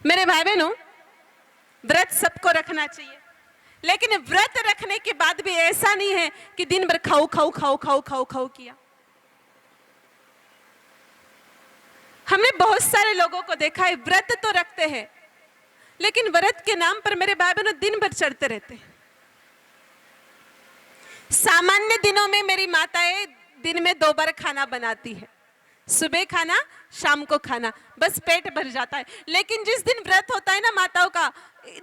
मेरे भाई बहनों, व्रत सबको रखना चाहिए, लेकिन व्रत रखने के बाद भी ऐसा नहीं है कि दिन भर खाओ खाओ खाओ खाओ खाओ खाओ किया। हमने बहुत सारे लोगों को देखा है, व्रत तो रखते हैं, लेकिन व्रत के नाम पर मेरे भाई बहनों दिन भर चढ़ते रहते हैं। सामान्य दिनों में मेरी माताएं दिन में 2 बार खाना बनाती है, सुबह खाना, शाम को खाना, बस पेट भर जाता है। लेकिन जिस दिन व्रत होता है ना माताओं का,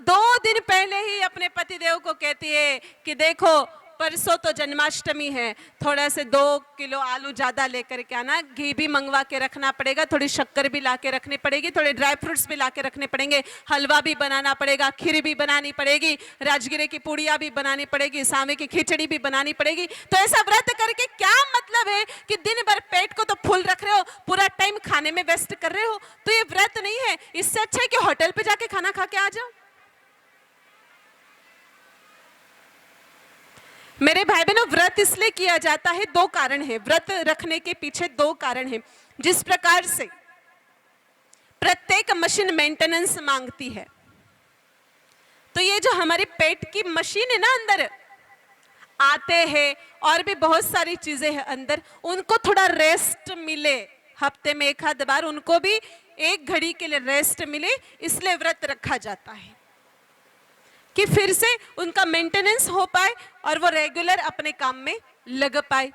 2 दिन पहले ही अपने पतिदेव को कहती है कि देखो परसों तो जन्माष्टमी है, थोड़ा से 2 किलो आलू ज्यादा लेकर के आना, घी भी मंगवा के रखना पड़ेगा, थोड़ी शक्कर भी ला के रखनी पड़ेगी, थोड़े ड्राई फ्रूट्स भी ला के रखने पड़ेंगे, हलवा भी बनाना पड़ेगा, खीर भी बनानी पड़ेगी, राजगिरे की पूड़ियाँ भी बनानी पड़ेगी, सामे की खिचड़ी भी बनानी पड़ेगी। तो ऐसा व्रत करके क्या मतलब है कि दिन भर पेट को तो फुल रख रहे हो, पूरा टाइम खाने में वेस्ट कर रहे हो? तो ये व्रत नहीं है। इससे अच्छा है कि होटल पे जाके खाना खा के आ जाओ। मेरे भाई बहनों, व्रत इसलिए किया जाता है, 2 कारण है। व्रत रखने के पीछे 2 कारण है। जिस प्रकार से प्रत्येक मशीन मेंटेनेंस मांगती है, तो ये जो हमारी पेट की मशीन है ना, अंदर आते हैं और भी बहुत सारी चीजें हैं अंदर, उनको थोड़ा रेस्ट मिले, हफ्ते में 1 आध बार उनको भी 1 घड़ी के लिए रेस्ट मिले, इसलिए व्रत रखा जाता है कि फिर से उनका मेंटेनेंस हो पाए और वो रेगुलर अपने काम में लग पाए।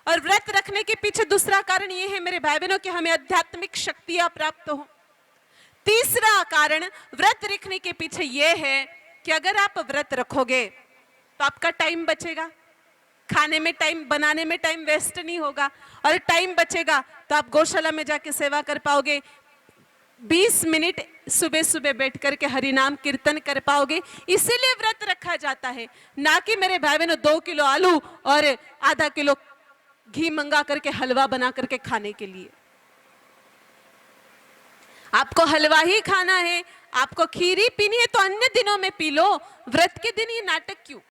और व्रत रखने के पीछे दूसरा कारण ये है मेरे भाई बहनों कि हमें आध्यात्मिक शक्तियां प्राप्त हो। तीसरा कारण व्रत रखने के पीछे ये है कि अगर आप व्रत रखोगे तो आपका टाइम बचेगा, खाने में टाइम, बनाने में टाइम वेस्ट नहीं होगा, और टाइम बचेगा तो आप गौशाला में जाके सेवा कर पाओगे, 20 मिनट सुबह सुबह बैठ करके हरि नाम कीर्तन कर पाओगे। इसीलिए व्रत रखा जाता है, ना कि मेरे भाई बहनों 2 किलो आलू और आधा किलो घी मंगा करके हलवा बना करके खाने के लिए। आपको हलवा ही खाना है, आपको खीर ही पीनी है तो अन्य दिनों में पी लो, व्रत के दिन ये नाटक क्यों?